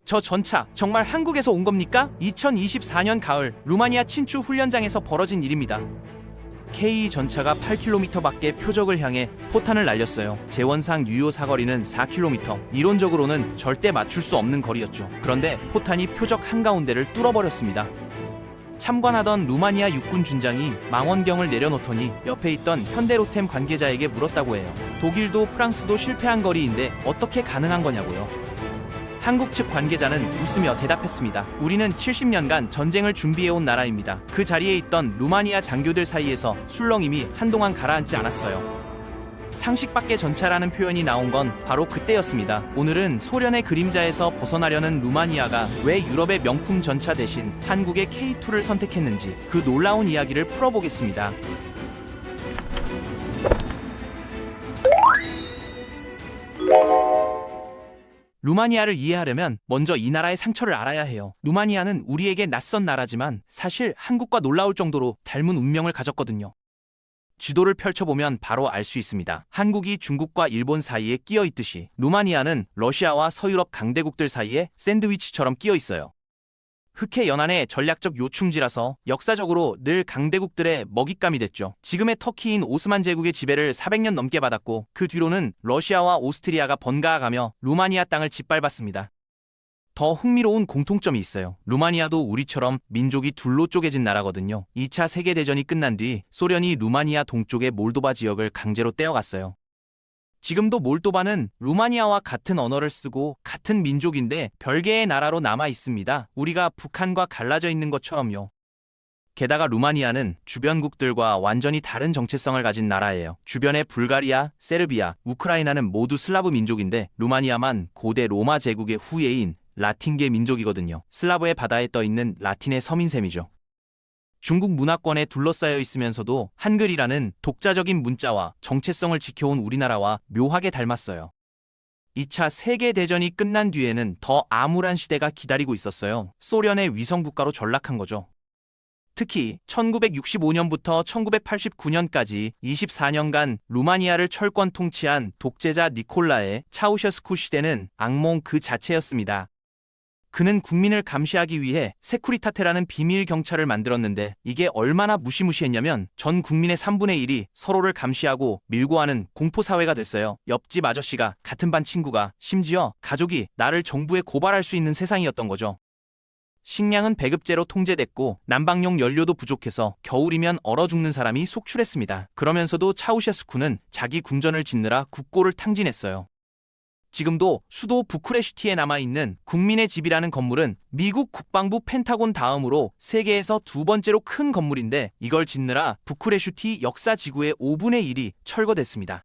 저 전차 정말 한국에서 온 겁니까? 2024년 가을 루마니아 친추 훈련장에서 벌어진 일입니다. K 전차가 8km밖에 표적을 향해 포탄을 날렸어요. 재원상 유효 사거리는 4km. 이론적으로는 절대 맞출 수 없는 거리였죠. 그런데 포탄이 표적 한가운데를 뚫어버렸습니다. 참관하던 루마니아 육군 준장이 망원경을 내려놓더니 옆에 있던 현대로템 관계자에게 물었다고 해요. 독일도 프랑스도 실패한 거리인데 어떻게 가능한 거냐고요. 한국 측 관계자는 웃으며 대답했습니다. 우리는 70년간 전쟁을 준비해온 나라입니다. 그 자리에 있던 루마니아 장교들 사이에서 술렁임이 한동안 가라앉지 않았어요. 상식 밖의 전차라는 표현이 나온 건 바로 그때였습니다. 오늘은 소련의 그림자에서 벗어나려는 루마니아가 왜 유럽의 명품 전차 대신 한국의 K2를 선택했는지 그 놀라운 이야기를 풀어보겠습니다. 루마니아를 이해하려면 먼저 이 나라의 상처를 알아야 해요. 루마니아는 우리에게 낯선 나라지만 사실 한국과 놀라울 정도로 닮은 운명을 가졌거든요. 지도를 펼쳐보면 바로 알 수 있습니다. 한국이 중국과 일본 사이에 끼어 있듯이 루마니아는 러시아와 서유럽 강대국들 사이에 샌드위치처럼 끼어 있어요. 흑해 연안의 전략적 요충지라서 역사적으로 늘 강대국들의 먹잇감이 됐죠. 지금의 터키인 오스만 제국의 지배를 400년 넘게 받았고 그 뒤로는 러시아와 오스트리아가 번갈아가며 루마니아 땅을 짓밟았습니다. 더 흥미로운 공통점이 있어요. 루마니아도 우리처럼 민족이 둘로 쪼개진 나라거든요. 2차 세계대전이 끝난 뒤 소련이 루마니아 동쪽의 몰도바 지역을 강제로 떼어갔어요. 지금도 몰도바는 루마니아와 같은 언어를 쓰고 같은 민족인데 별개의 나라로 남아 있습니다. 우리가 북한과 갈라져 있는 것처럼요. 게다가 루마니아는 주변국들과 완전히 다른 정체성을 가진 나라예요. 주변의 불가리아, 세르비아, 우크라이나는 모두 슬라브 민족인데 루마니아만 고대 로마 제국의 후예인 라틴계 민족이거든요. 슬라브의 바다에 떠있는 라틴의 서민셈이죠. 중국 문화권에 둘러싸여 있으면서도 한글이라는 독자적인 문자와 정체성을 지켜온 우리나라와 묘하게 닮았어요. 2차 세계대전이 끝난 뒤에는 더 암울한 시대가 기다리고 있었어요. 소련의 위성국가로 전락한 거죠. 특히 1965년부터 1989년까지 24년간 루마니아를 철권 통치한 독재자 니콜라의 차우셰스쿠 시대는 악몽 그 자체였습니다. 그는 국민을 감시하기 위해 세쿠리타테라는 비밀 경찰을 만들었는데 이게 얼마나 무시무시했냐면 전 국민의 3분의 1이 서로를 감시하고 밀고 하는 공포사회가 됐어요. 옆집 아저씨가, 같은 반 친구가, 심지어 가족이 나를 정부에 고발할 수 있는 세상이었던 거죠. 식량은 배급제로 통제됐고 난방용 연료도 부족해서 겨울이면 얼어 죽는 사람이 속출했습니다. 그러면서도 차우셰스쿠는 자기 궁전을 짓느라 국고를 탕진했어요. 지금도 수도 부쿠레슈티에 남아있는 국민의 집이라는 건물은 미국 국방부 펜타곤 다음으로 세계에서 두 번째로 큰 건물인데 이걸 짓느라 부쿠레슈티 역사지구의 5분의 1이 철거됐습니다.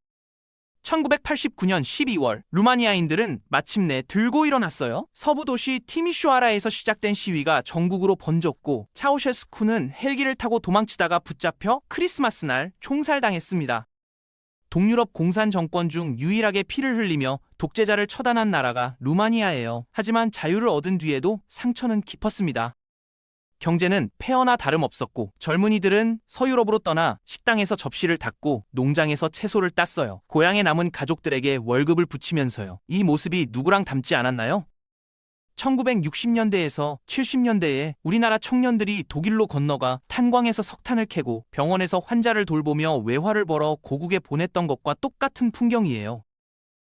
1989년 12월 루마니아인들은 마침내 들고 일어났어요. 서부 도시 티미슈아라에서 시작된 시위가 전국으로 번졌고 차우셰스쿠는 헬기를 타고 도망치다가 붙잡혀 크리스마스 날 총살당했습니다. 동유럽 공산 정권 중 유일하게 피를 흘리며 독재자를 처단한 나라가 루마니아예요. 하지만 자유를 얻은 뒤에도 상처는 깊었습니다. 경제는 폐허나 다름없었고 젊은이들은 서유럽으로 떠나 식당에서 접시를 닦고 농장에서 채소를 땄어요. 고향에 남은 가족들에게 월급을 붙이면서요. 이 모습이 누구랑 닮지 않았나요? 1960년대에서 70년대에 우리나라 청년들이 독일로 건너가 탄광에서 석탄을 캐고 병원에서 환자를 돌보며 외화를 벌어 고국에 보냈던 것과 똑같은 풍경이에요.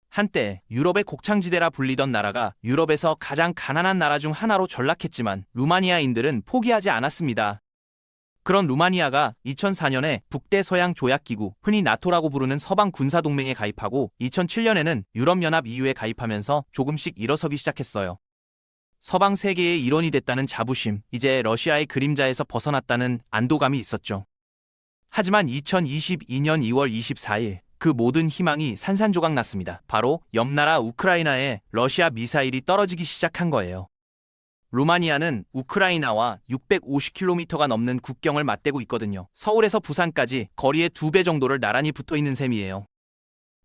한때 유럽의 곡창지대라 불리던 나라가 유럽에서 가장 가난한 나라 중 하나로 전락했지만 루마니아인들은 포기하지 않았습니다. 그런 루마니아가 2004년에 북대서양조약기구, 흔히 나토라고 부르는 서방 군사동맹에 가입하고 2007년에는 유럽연합 EU에 가입하면서 조금씩 일어서기 시작했어요. 서방 세계의 일원이 됐다는 자부심, 이제 러시아의 그림자에서 벗어났다는 안도감이 있었죠. 하지만 2022년 2월 24일 그 모든 희망이 산산조각 났습니다. 바로 옆나라 우크라이나에 러시아 미사일이 떨어지기 시작한 거예요. 루마니아는 우크라이나와 650km가 넘는 국경을 맞대고 있거든요. 서울에서 부산까지 거리의 2배 정도를 나란히 붙어있는 셈이에요.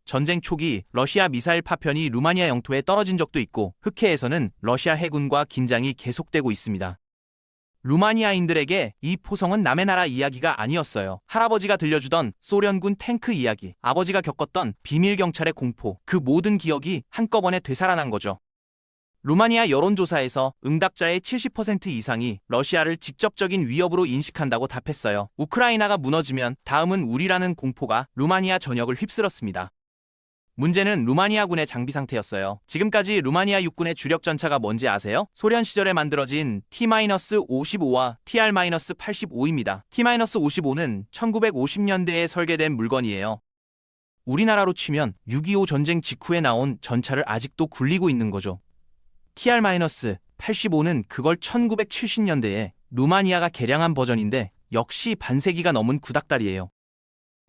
전쟁 초기 러시아 미사일 파편이 루마니아 영토에 떨어진 적도 있고 흑해에서는 러시아 해군과 긴장이 계속되고 있습니다. 루마니아인들에게 이 포성은 남의 나라 이야기가 아니었어요. 할아버지가 들려주던 소련군 탱크 이야기, 아버지가 겪었던 비밀 경찰의 공포, 그 모든 기억이 한꺼번에 되살아난 거죠. 루마니아 여론조사에서 응답자의 70% 이상이 러시아를 직접적인 위협으로 인식한다고 답했어요. 우크라이나가 무너지면 다음은 우리라는 공포가 루마니아 전역을 휩쓸었습니다. 문제는 루마니아군의 장비 상태였어요. 지금까지 루마니아 육군의 주력 전차가 뭔지 아세요? 소련 시절에 만들어진 T-55와 TR-85입니다. T-55는 1950년대에 설계된 물건이에요. 우리나라로 치면 6.25 전쟁 직후에 나온 전차를 아직도 굴리고 있는 거죠. TR-85는 그걸 1970년대에 루마니아가 개량한 버전인데 역시 반세기가 넘은 구닥다리예요.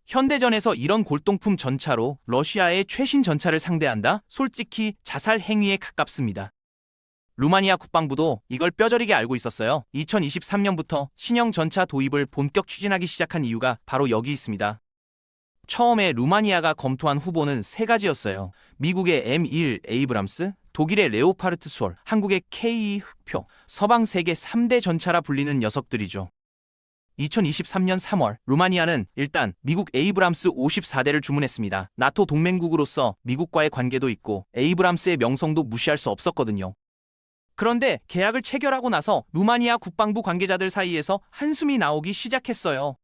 현대전에서 이런 골동품 전차로 러시아의 최신 전차를 상대한다? 솔직히 자살 행위에 가깝습니다. 루마니아 국방부도 이걸 뼈저리게 알고 있었어요. 2023년부터 신형 전차 도입을 본격 추진하기 시작한 이유가 바로 여기 있습니다. 처음에 루마니아가 검토한 후보는 세 가지였어요. 미국의 M1 에이브람스, 독일의 레오파르트 수월, 한국의 K2 흑표, 서방 세계 3대 전차라 불리는 녀석들이죠. 2023년 3월 루마니아는 일단 미국 에이브람스 54대를 주문했습니다. 나토 동맹국으로서 미국과의 관계도 있고 에이브람스의 명성도 무시할 수 없었거든요. 그런데 계약을 체결하고 나서 루마니아 국방부 관계자들 사이에서 한숨이 나오기 시작했어요.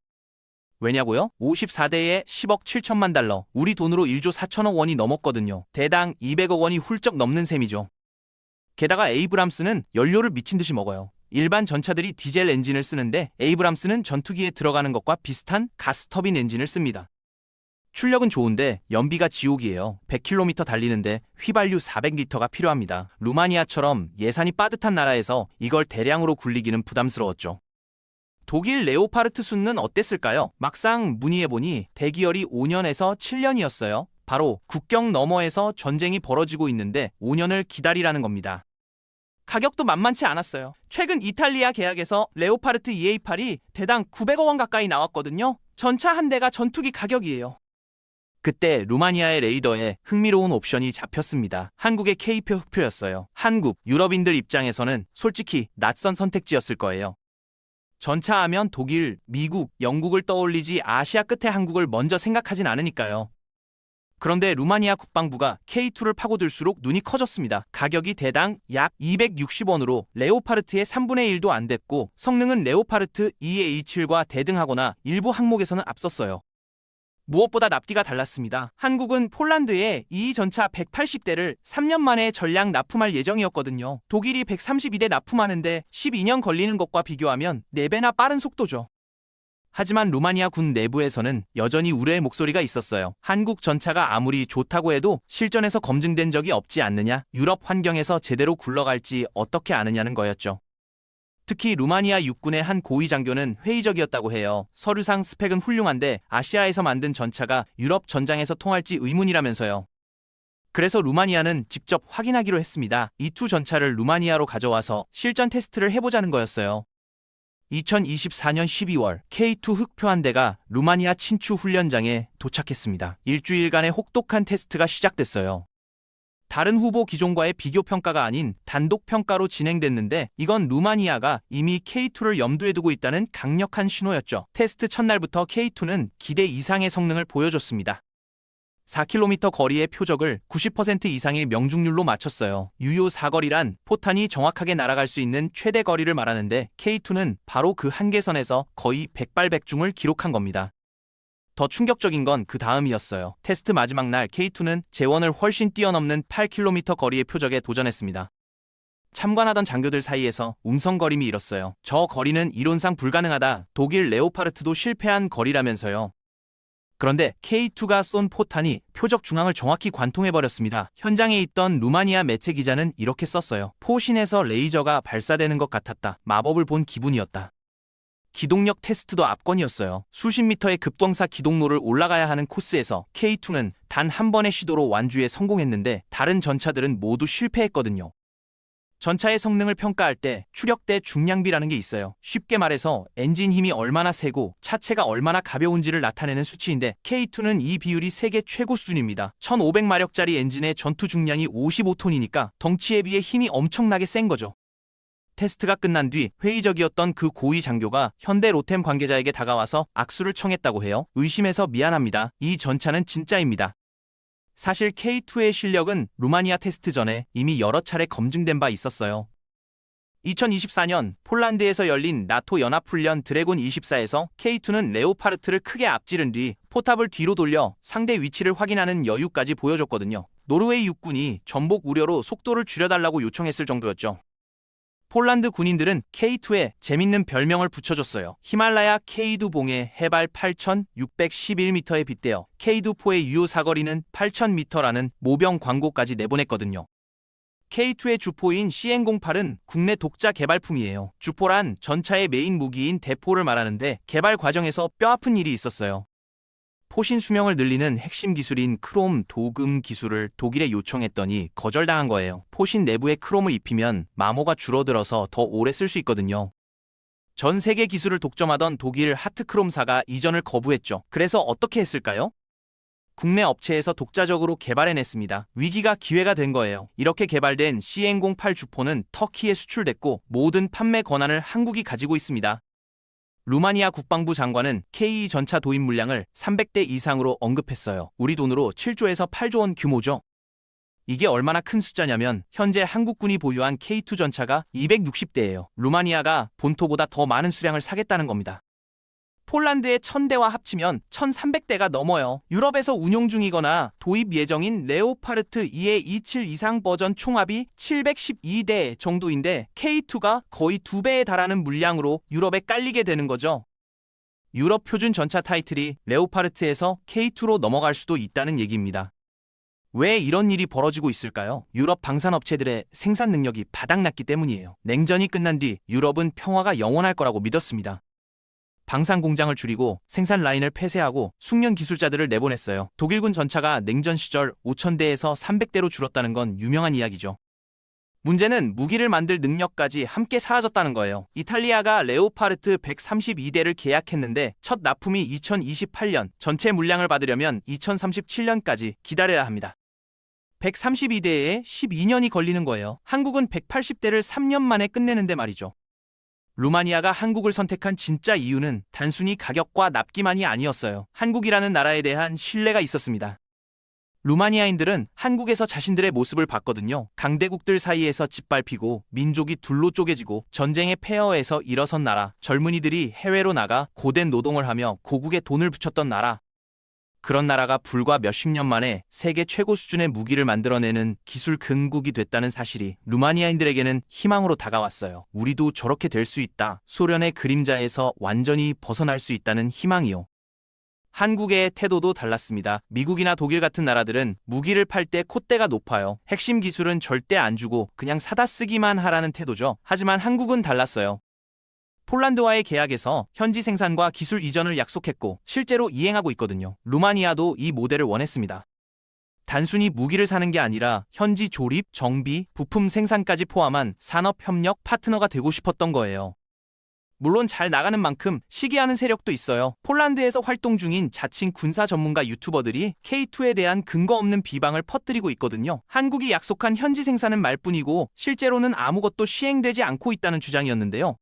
왜냐고요? 54대에 10억 7천만 달러, 우리 돈으로 1조 4천억 원이 넘었거든요. 대당 200억 원이 훌쩍 넘는 셈이죠. 게다가 에이브람스는 연료를 미친 듯이 먹어요. 일반 전차들이 디젤 엔진을 쓰는데 에이브람스는 전투기에 들어가는 것과 비슷한 가스터빈 엔진을 씁니다. 출력은 좋은데 연비가 지옥이에요. 100km 달리는데 휘발유 400리터가 필요합니다. 루마니아처럼 예산이 빠듯한 나라에서 이걸 대량으로 굴리기는 부담스러웠죠. 독일 레오파르트 순는 어땠을까요? 막상 문의해보니 대기열이 5년에서 7년이었어요. 바로 국경 너머에서 전쟁이 벌어지고 있는데 5년을 기다리라는 겁니다. 가격도 만만치 않았어요. 최근 이탈리아 계약에서 레오파르트 EA8이 대당 900억 원 가까이 나왔거든요. 전차 한 대가 전투기 가격이에요. 그때 루마니아의 레이더에 흥미로운 옵션이 잡혔습니다. 한국의 K표 흑표였어요. 한국, 유럽인들 입장에서는 솔직히 낯선 선택지였을 거예요. 전차하면 독일, 미국, 영국을 떠올리지 아시아 끝에 한국을 먼저 생각하진 않으니까요. 그런데 루마니아 국방부가 K2를 파고들수록 눈이 커졌습니다. 가격이 대당 약 260원으로 레오파르트의 3분의 1도 안 됐고 성능은 레오파르트 EA7과 대등하거나 일부 항목에서는 앞섰어요. 무엇보다 납기가 달랐습니다. 한국은 폴란드에 이 전차 180대를 3년 만에 전량 납품할 예정이었거든요. 독일이 132대 납품하는데 12년 걸리는 것과 비교하면 4배나 빠른 속도죠. 하지만 루마니아 군 내부에서는 여전히 우려의 목소리가 있었어요. 한국 전차가 아무리 좋다고 해도 실전에서 검증된 적이 없지 않느냐, 유럽 환경에서 제대로 굴러갈지 어떻게 아느냐는 거였죠. 특히 루마니아 육군의 한 고위 장교는 회의적이었다고 해요. 서류상 스펙은 훌륭한데 아시아에서 만든 전차가 유럽 전장에서 통할지 의문이라면서요. 그래서 루마니아는 직접 확인하기로 했습니다. 이 두 전차를 루마니아로 가져와서 실전 테스트를 해보자는 거였어요. 2024년 12월 K2 흑표 한 대가 루마니아 친추 훈련장에 도착했습니다. 일주일간의 혹독한 테스트가 시작됐어요. 다른 후보 기종과의 비교 평가가 아닌 단독 평가로 진행됐는데 이건 루마니아가 이미 K2를 염두에 두고 있다는 강력한 신호였죠. 테스트 첫날부터 K2는 기대 이상의 성능을 보여줬습니다. 4km 거리의 표적을 90% 이상의 명중률로 맞췄어요. 유효 사거리란 포탄이 정확하게 날아갈 수 있는 최대 거리를 말하는데 K2는 바로 그 한계선에서 거의 백발백중을 기록한 겁니다. 더 충격적인 건 그 다음이었어요. 테스트 마지막 날 K2는 제1을 훨씬 뛰어넘는 8km 거리의 표적에 도전했습니다. 참관하던 장교들 사이에서 웅성거림이 일었어요. 저 거리는 이론상 불가능하다. 독일 레오파르트도 실패한 거리라면서요. 그런데 K2가 쏜 포탄이 표적 중앙을 정확히 관통해버렸습니다. 현장에 있던 루마니아 매체 기자는 이렇게 썼어요. 포신에서 레이저가 발사되는 것 같았다. 마법을 본 기분이었다. 기동력 테스트도 압권이었어요. 수십 미터의 급경사 기동로를 올라가야 하는 코스에서 K2는 단 한 번의 시도로 완주에 성공했는데 다른 전차들은 모두 실패했거든요. 전차의 성능을 평가할 때 추력대 중량비라는 게 있어요. 쉽게 말해서 엔진 힘이 얼마나 세고 차체가 얼마나 가벼운지를 나타내는 수치인데 K2는 이 비율이 세계 최고 수준입니다. 1500마력짜리 엔진의 전투 중량이 55톤이니까 덩치에 비해 힘이 엄청나게 센 거죠. 테스트가 끝난 뒤 회의적이었던 그 고위 장교가 현대 로템 관계자에게 다가와서 악수를 청했다고 해요. 의심해서 미안합니다. 이 전차는 진짜입니다. 사실 K2의 실력은 루마니아 테스트 전에 이미 여러 차례 검증된 바 있었어요. 2024년 폴란드에서 열린 나토 연합훈련 드래곤 24에서 K2는 레오파르트를 크게 앞지른 뒤 포탑을 뒤로 돌려 상대 위치를 확인하는 여유까지 보여줬거든요. 노르웨이 육군이 전복 우려로 속도를 줄여달라고 요청했을 정도였죠. 폴란드 군인들은 K2에 재밌는 별명을 붙여줬어요. 히말라야 K2 봉에 해발 8,611m에 빗대어 K2포의 유효 사거리는 8,000m라는 모병 광고까지 내보냈거든요. K2의 주포인 CN08은 국내 독자 개발품이에요. 주포란 전차의 메인 무기인 대포를 말하는데 개발 과정에서 뼈아픈 일이 있었어요. 포신 수명을 늘리는 핵심 기술인 크롬 도금 기술을 독일에 요청했더니 거절당한 거예요. 포신 내부에 크롬을 입히면 마모가 줄어들어서 더 오래 쓸 수 있거든요. 전 세계 기술을 독점하던 독일 하트크롬사가 이전을 거부했죠. 그래서 어떻게 했을까요? 국내 업체에서 독자적으로 개발해냈습니다. 위기가 기회가 된 거예요. 이렇게 개발된 CN08 주포는 터키에 수출됐고 모든 판매 권한을 한국이 가지고 있습니다. 루마니아 국방부 장관은 K2 전차 도입 물량을 300대 이상으로 언급했어요. 우리 돈으로 7조에서 8조 원 규모죠. 이게 얼마나 큰 숫자냐면 현재 한국군이 보유한 K2 전차가 260대예요. 루마니아가 본토보다 더 많은 수량을 사겠다는 겁니다. 폴란드의 1000대와 합치면 1300대가 넘어요. 유럽에서 운용 중이거나 도입 예정인 레오파르트 2의 27 이상 버전 총합이 712대 정도인데 K2가 거의 2배에 달하는 물량으로 유럽에 깔리게 되는 거죠. 유럽 표준 전차 타이틀이 레오파르트에서 K2로 넘어갈 수도 있다는 얘기입니다. 왜 이런 일이 벌어지고 있을까요? 유럽 방산업체들의 생산 능력이 바닥났기 때문이에요. 냉전이 끝난 뒤 유럽은 평화가 영원할 거라고 믿었습니다. 방산 공장을 줄이고 생산 라인을 폐쇄하고 숙련 기술자들을 내보냈어요. 독일군 전차가 냉전 시절 5,000대에서 300대로 줄었다는 건 유명한 이야기죠. 문제는 무기를 만들 능력까지 함께 사라졌다는 거예요. 이탈리아가 레오파르트 132대를 계약했는데 첫 납품이 2028년, 전체 물량을 받으려면 2037년까지 기다려야 합니다. 132대에 12년이 걸리는 거예요. 한국은 180대를 3년 만에 끝내는데 말이죠. 루마니아가 한국을 선택한 진짜 이유는 단순히 가격과 납기만이 아니었어요. 한국이라는 나라에 대한 신뢰가 있었습니다. 루마니아인들은 한국에서 자신들의 모습을 봤거든요. 강대국들 사이에서 짓밟히고 민족이 둘로 쪼개지고 전쟁의 폐허에서 일어선 나라, 젊은이들이 해외로 나가 고된 노동을 하며 고국에 돈을 붙였던 나라. 그런 나라가 불과 몇십 년 만에 세계 최고 수준의 무기를 만들어내는 기술 근국이 됐다는 사실이 루마니아인들에게는 희망으로 다가왔어요. 우리도 저렇게 될 수 있다. 소련의 그림자에서 완전히 벗어날 수 있다는 희망이요. 한국의 태도도 달랐습니다. 미국이나 독일 같은 나라들은 무기를 팔 때 콧대가 높아요. 핵심 기술은 절대 안 주고 그냥 사다 쓰기만 하라는 태도죠. 하지만 한국은 달랐어요. 폴란드와의 계약에서 현지 생산과 기술 이전을 약속했고 실제로 이행하고 있거든요. 루마니아도 이 모델을 원했습니다. 단순히 무기를 사는 게 아니라 현지 조립, 정비, 부품 생산까지 포함한 산업협력 파트너가 되고 싶었던 거예요. 물론 잘 나가는 만큼 시기하는 세력도 있어요. 폴란드에서 활동 중인 자칭 군사 전문가 유튜버들이 K2에 대한 근거 없는 비방을 퍼뜨리고 있거든요. 한국이 약속한 현지 생산은 말뿐이고 실제로는 아무것도 시행되지 않고 있다는 주장이었는데요.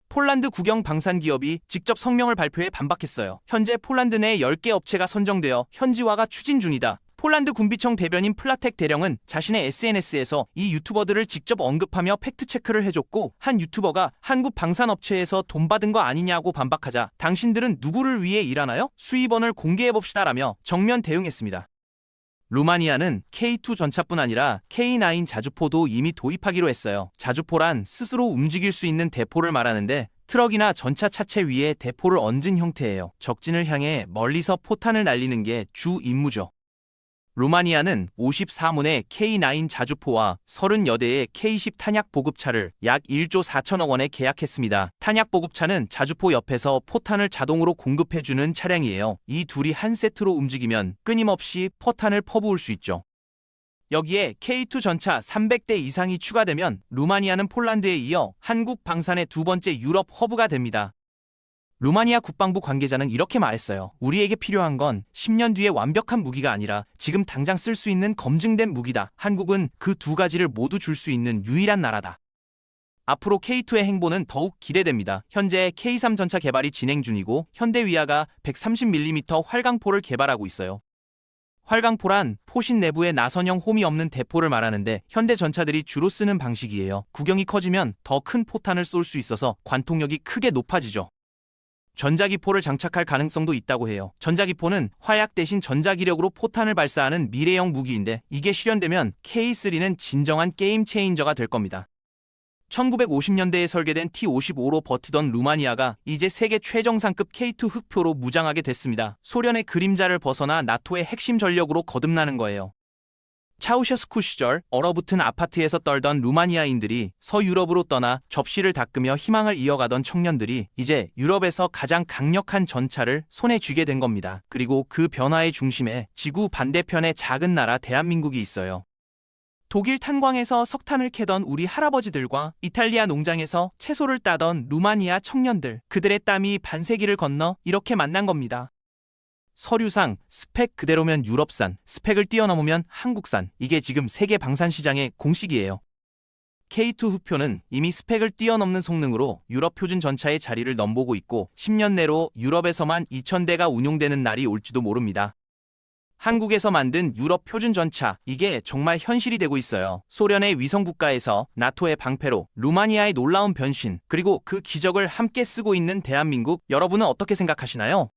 폴란드 국영 방산 기업이 직접 성명을 발표해 반박했어요. 현재 폴란드 내 10개 업체가 선정되어 현지화가 추진 중이다. 폴란드 군비청 대변인 플라텍 대령은 자신의 SNS에서 이 유튜버들을 직접 언급하며 팩트체크를 해줬고 한 유튜버가 한국 방산업체에서 돈 받은 거 아니냐고 반박하자 당신들은 누구를 위해 일하나요? 수입원을 공개해봅시다라며 정면 대응했습니다. 루마니아는 K2 전차뿐 아니라 K9 자주포도 이미 도입하기로 했어요. 자주포란 스스로 움직일 수 있는 대포를 말하는데 트럭이나 전차 차체 위에 대포를 얹은 형태예요. 적진을 향해 멀리서 포탄을 날리는 게 주 임무죠. 루마니아는 54문의 K9 자주포와 30여 대의 K10 탄약 보급차를 약 1조 4천억 원에 계약했습니다. 탄약 보급차는 자주포 옆에서 포탄을 자동으로 공급해주는 차량이에요. 이 둘이 한 세트로 움직이면 끊임없이 포탄을 퍼부을 수 있죠. 여기에 K2 전차 300대 이상이 추가되면 루마니아는 폴란드에 이어 한국 방산의 두 번째 유럽 허브가 됩니다. 루마니아 국방부 관계자는 이렇게 말했어요. 우리에게 필요한 건 10년 뒤에 완벽한 무기가 아니라 지금 당장 쓸 수 있는 검증된 무기다. 한국은 그 두 가지를 모두 줄 수 있는 유일한 나라다. 앞으로 K2의 행보는 더욱 기대됩니다. 현재 K3 전차 개발이 진행 중이고 현대위아가 130mm 활강포를 개발하고 있어요. 활강포란 포신 내부에 나선형 홈이 없는 대포를 말하는데 현대 전차들이 주로 쓰는 방식이에요. 구경이 커지면 더 큰 포탄을 쏠 수 있어서 관통력이 크게 높아지죠. 전자기포를 장착할 가능성도 있다고 해요. 전자기포는 화약 대신 전자기력으로 포탄을 발사하는 미래형 무기인데 이게 실현되면 K3는 진정한 게임 체인저가 될 겁니다. 1950년대에 설계된 T-55로 버티던 루마니아가 이제 세계 최정상급 K2 흑표로 무장하게 됐습니다. 소련의 그림자를 벗어나 나토의 핵심 전력으로 거듭나는 거예요. 차우셰스쿠 시절 얼어붙은 아파트에서 떨던 루마니아인들이 서유럽으로 떠나 접시를 닦으며 희망을 이어가던 청년들이 이제 유럽에서 가장 강력한 전차를 손에 쥐게 된 겁니다. 그리고 그 변화의 중심에 지구 반대편의 작은 나라 대한민국이 있어요. 독일 탄광에서 석탄을 캐던 우리 할아버지들과 이탈리아 농장에서 채소를 따던 루마니아 청년들, 그들의 땀이 반세기를 건너 이렇게 만난 겁니다. 서류상 스펙 그대로면 유럽산, 스펙을 뛰어넘으면 한국산, 이게 지금 세계 방산 시장의 공식이에요. K2 흑표는 이미 스펙을 뛰어넘는 성능으로 유럽 표준 전차의 자리를 넘보고 있고 10년 내로 유럽에서만 2,000대가 운용되는 날이 올지도 모릅니다. 한국에서 만든 유럽 표준 전차, 이게 정말 현실이 되고 있어요. 소련의 위성 국가에서 나토의 방패로 루마니아의 놀라운 변신, 그리고 그 기적을 함께 쓰고 있는 대한민국, 여러분은 어떻게 생각하시나요?